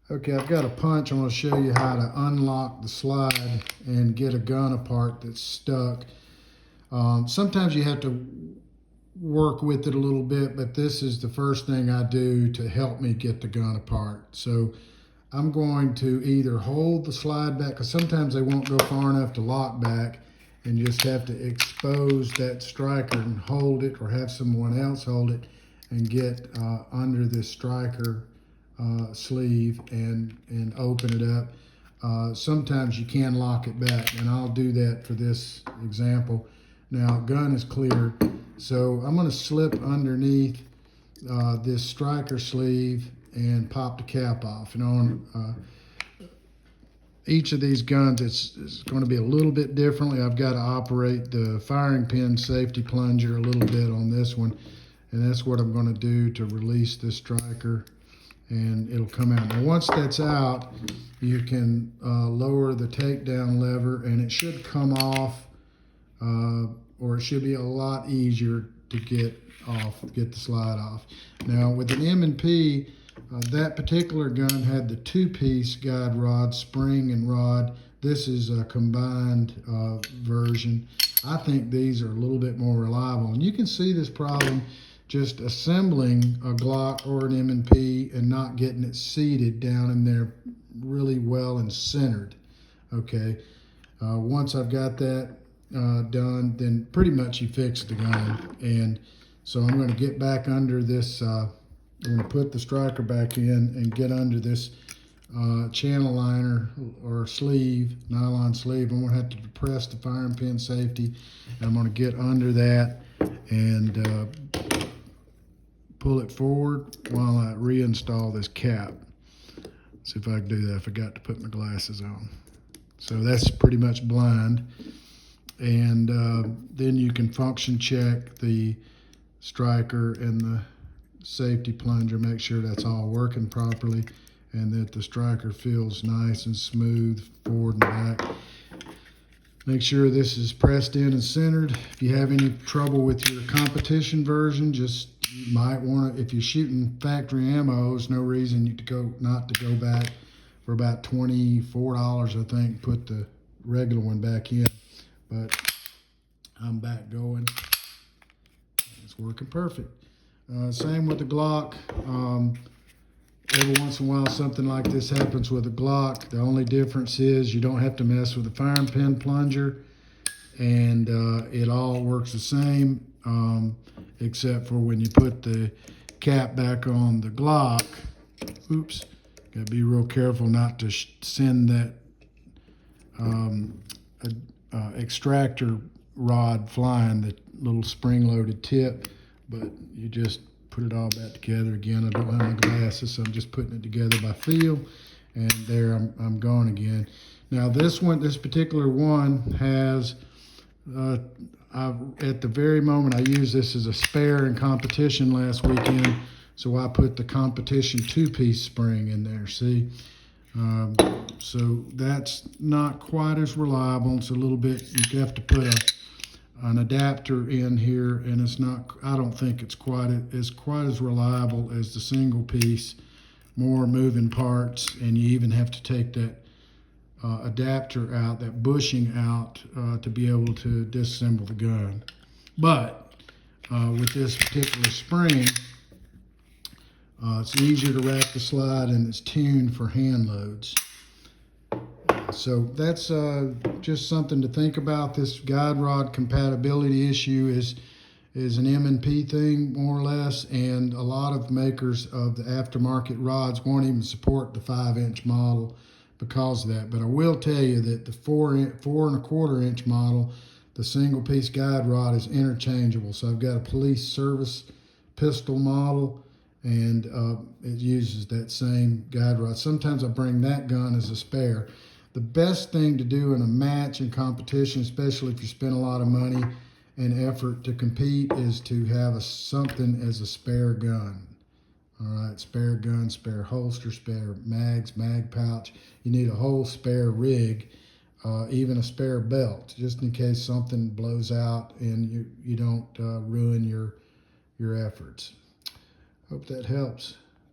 Okay, I've got a punch. I'm going to show you how to unlock the slide and get a gun apart that's stuck. Sometimes you have to work with it a little bit, but this is the first thing I do to help me get the gun apart. So I'm going to either hold the slide back, because sometimes they won't go far enough to lock back, and just have to expose that striker and hold it, or have someone else hold it and get under this striker sleeve and open it up. Sometimes you can lock it back, and I'll do that for this example. Now, gun is cleared, so I'm going to slip underneath this striker sleeve and pop the cap off. And on each of these guns, it's going to be a little bit differently. I've got to operate the firing pin safety plunger a little bit on this one, and that's what I'm going to do to release this striker, and it'll come out. Now, once that's out, you can lower the takedown lever, and it should come off, or it should be a lot easier to get the slide off. Now, with an M&P, that particular gun had the two-piece guide rod, spring and rod. This is a combined version. I think these are a little bit more reliable, and you can see this problem just assembling a GLOCK or an M&P and not getting it seated down in there really well and centered. Okay, once I've got that done, then pretty much you fix the gun. And so I'm going to get back under this, I'm going to put the striker back in and get under this channel liner or sleeve, nylon sleeve. I'm going to have to depress the firing pin safety, and I'm going to get under that and pull it forward while I reinstall this cap. See if I can do that. I forgot to put my glasses on. So that's pretty much blind. And then you can function check the striker and the safety plunger, make sure that's all working properly and that the striker feels nice and smooth forward and back. Make sure this is pressed in and centered. If you have any trouble with your competition version, you might want to, if you're shooting factory ammo, there's no reason not to go back for about $24, I think, put the regular one back in. But I'm back going. It's working perfect. Same with the GLOCK. Every once in a while something like this happens with a GLOCK. The only difference is you don't have to mess with the firing pin plunger, and it all works the same, except for when you put the cap back on the GLOCK. Oops, gotta be real careful not to send that extractor rod flying, the little spring-loaded tip, but you just put it all back together. Again, I don't have my glasses, so I'm just putting it together by feel, and there I'm going again. Now this particular one has, at the very moment I used this as a spare in competition last weekend, so I put the competition two-piece spring in there, see? So that's not quite as reliable. It's a little bit, you have to put an adapter in here, and it's not, I don't think it's quite as reliable as the single piece. More moving parts, and you even have to take that adapter out, that bushing out, to be able to disassemble the gun. But with this particular spring, it's easier to rack the slide, and it's tuned for hand loads. So that's just something to think about. This guide rod compatibility issue is an M&P thing, more or less, and a lot of makers of the aftermarket rods won't even support the 5-inch model because of that. But I will tell you that the 4.25-inch model, the single piece guide rod, is interchangeable. So I've got a police service pistol model, and it uses that same guide rod. Sometimes I bring that gun as a spare. The best thing to do in a match and competition, especially if you spend a lot of money and effort to compete, is to have something as a spare gun. All right, spare gun, spare holster, spare mags, mag pouch. You need a whole spare rig, even a spare belt, just in case something blows out and you don't ruin your efforts. Hope that helps.